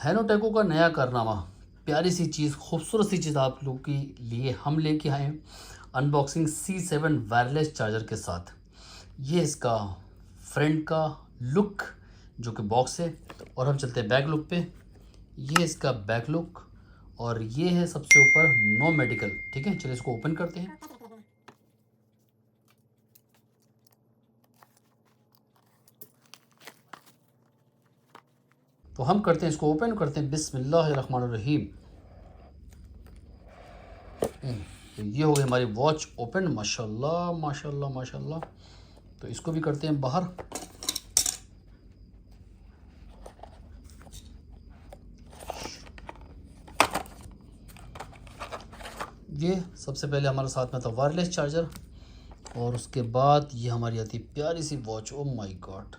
हेनोटेको का नया कारनामा, प्यारी सी चीज़, खूबसूरत सी चीज़ आप लोग के लिए हम लेके आए हैं। अनबॉक्सिंग C7 वायरलेस चार्जर के साथ। ये इसका फ्रंट का लुक जो कि बॉक्स है, और हम चलते हैं बैक लुक पे। ये इसका बैक लुक, और ये है सबसे ऊपर नो मेडिकल। ठीक है, चलिए इसको ओपन करते हैं। तो हम करते हैं इसको ओपन करते हैं, बिस्मिल्लाहिर्रहमानिर्रहीम। तो ये हो गई हमारी वॉच ओपन। माशाल्लाह माशाल्लाह माशाल्लाह। तो इसको भी करते हैं बाहर। ये सबसे पहले हमारे साथ में था वायरलेस चार्जर, और उसके बाद ये हमारी आती प्यारी सी वॉच। ओ माय गॉड,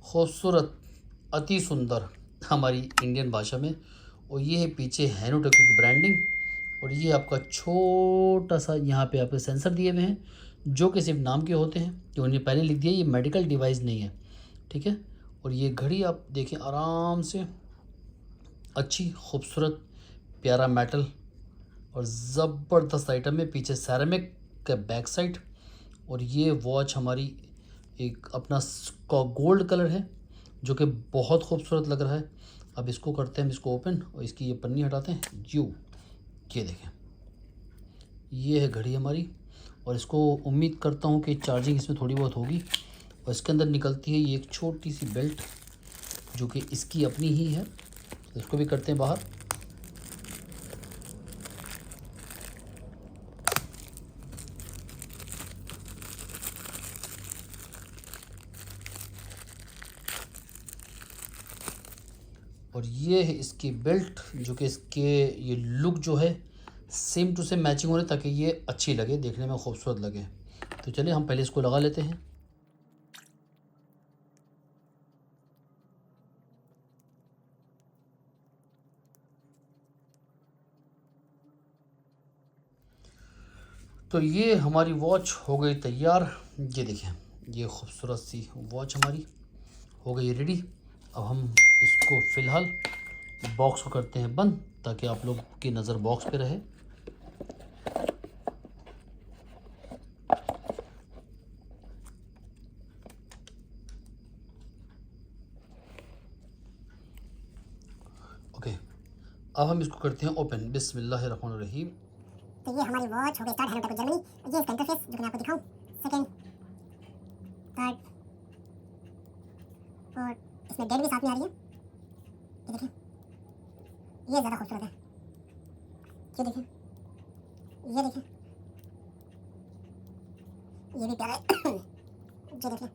खूबसूरत, अति सुंदर हमारी इंडियन भाषा में। और ये है पीछे हेनोटेको की ब्रांडिंग, और ये आपका छोटा सा यहाँ पे आपके सेंसर दिए हुए हैं जो कि सिर्फ नाम के होते हैं। जो उन्हें पहले लिख दिया, ये मेडिकल डिवाइस नहीं है। ठीक है। और ये घड़ी आप देखें आराम से, अच्छी खूबसूरत प्यारा मेटल और ज़बरदस्त आइटम है। पीछे सैरामिक का बैक साइड, और ये वॉच हमारी एक अपना गोल्ड कलर है जो कि बहुत खूबसूरत लग रहा है। अब इसको करते हैं हम इसको ओपन, और इसकी ये पन्नी हटाते हैं। ये देखें, ये है घड़ी हमारी, और इसको उम्मीद करता हूँ कि चार्जिंग इसमें थोड़ी बहुत होगी। और इसके अंदर निकलती है ये एक छोटी सी बेल्ट जो कि इसकी अपनी ही है। तो इसको भी करते हैं बाहर। और ये है इसकी बेल्ट जो कि इसके ये लुक जो है सेम टू सेम मैचिंग हो रही, ताकि ये अच्छी लगे, देखने में खूबसूरत लगे। तो चलिए हम पहले इसको लगा लेते हैं। तो ये हमारी वॉच हो गई तैयार। ये देखें, ये खूबसूरत सी वॉच हमारी हो गई रेडी। अब हम इसको फ़िलहाल बॉक्स को करते हैं बंद, ताकि आप लोग की नज़र बॉक्स पे रहे। ओके, अब हम इसको करते हैं ओपन, बिस्मिल्लाहिर्रहमानिर्रहीम। तो ये हमारी वॉच हो गई स्टार्ट हेनोटेको जर्मनी। ये इसका इंटरफेस जो कि मैं आपको दिखाऊं, सेकंड, थर्ड, और इसमें डेट भी साथ में आ रही है। ये देखिए, ये ज़्यादा खूबसूरत है। ये देखिए, ये देखिए, ये भी प्यारा है। ये देखिए,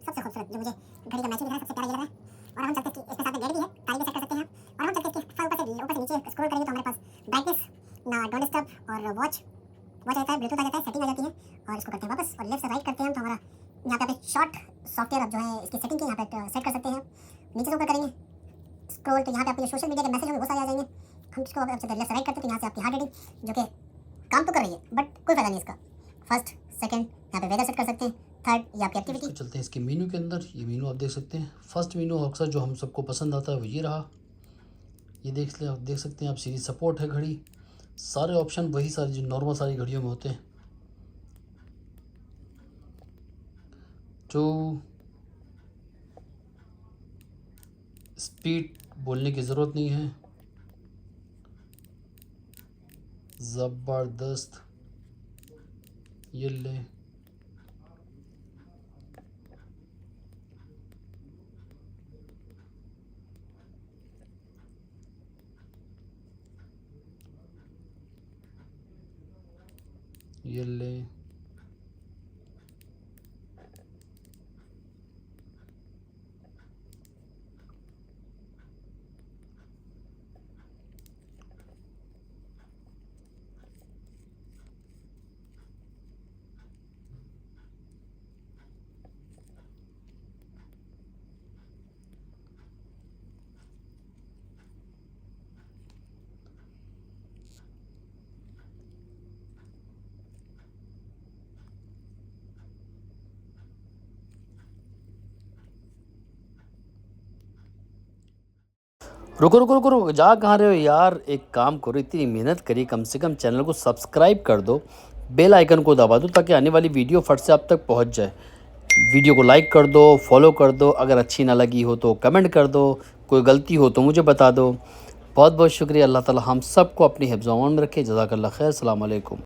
सबसे खूबसूरत जो मुझे घड़ी का मैचिंग दिखा है, सबसे प्यारा ये लगा है। और हम चलते हैं, इसके साथ में डेट भी है, तारीख भी सेट कर सकते हैं। और हम चलते हैं इसके ऊपर से नीचे स्क्रॉल करेंगे तो हमारे पास ब्राइटनेस, ना डोंट डिस्टर्ब, और वॉच रहता है, ब्लूटूथ आ जाता है, सेटिंग आ जाती है। और इसको करते हैं वापस, और लेफ्ट से राइट करते हैं हम, तो हमारा यहाँ पे शॉर्ट सॉफ्टवेयर जो है इसकी सेटिंग के यहाँ पे सेट कर सकते हैं। नीचे से ऊपर करेंगे स्क्रॉल, तो यहाँ पे आपको सोशल मीडिया के मैसेज होंगे वो सारे आ जाएंगे। हम इसको लेफ्ट से राइट करते हैं, तो यहाँ से आपकी हार्ट रेटिंग जो कि काम तो कर रही है बट कोई फायदा नहीं इसका। फर्स्ट, सेकंड, यहाँ पे वेदर सेट कर सकते हैं। थर्ड, ये आपकी एक्टिविटी। इसको चलते हैं इसके मेन्यू के अंदर। ये मेन्यू आप देख सकते हैं। फर्स्ट मेन्यू अक्सर जो हम सबको पसंद आता है वो ये रहा। ये देख सकते हैं आप, सीरीज सपोर्ट है घड़ी। सारे ऑप्शन वही सारे जो नॉर्मल सारी घड़ियों में होते हैं। जो स्पीड बोलने की ज़रूरत नहीं है, ज़बरदस्त। ये ले, ये ले। रुको रुको रुको रुको, जा कहाँ रहे हो यार? एक काम करो, इतनी मेहनत करी, कम से कम चैनल को सब्सक्राइब कर दो, बेल आइकन को दबा दो ताकि आने वाली वीडियो फट से आप तक पहुंच जाए। वीडियो को लाइक कर दो, फॉलो कर दो, अगर अच्छी ना लगी हो तो कमेंट कर दो, कोई गलती हो तो मुझे बता दो। बहुत बहुत शुक्रिया। अल्लाह ताला हम सबको अपनी हिफ्ज़-ओ-अमान में रखे। जज़ाकल्लाह खैर। अस्सलाम वालेकुम।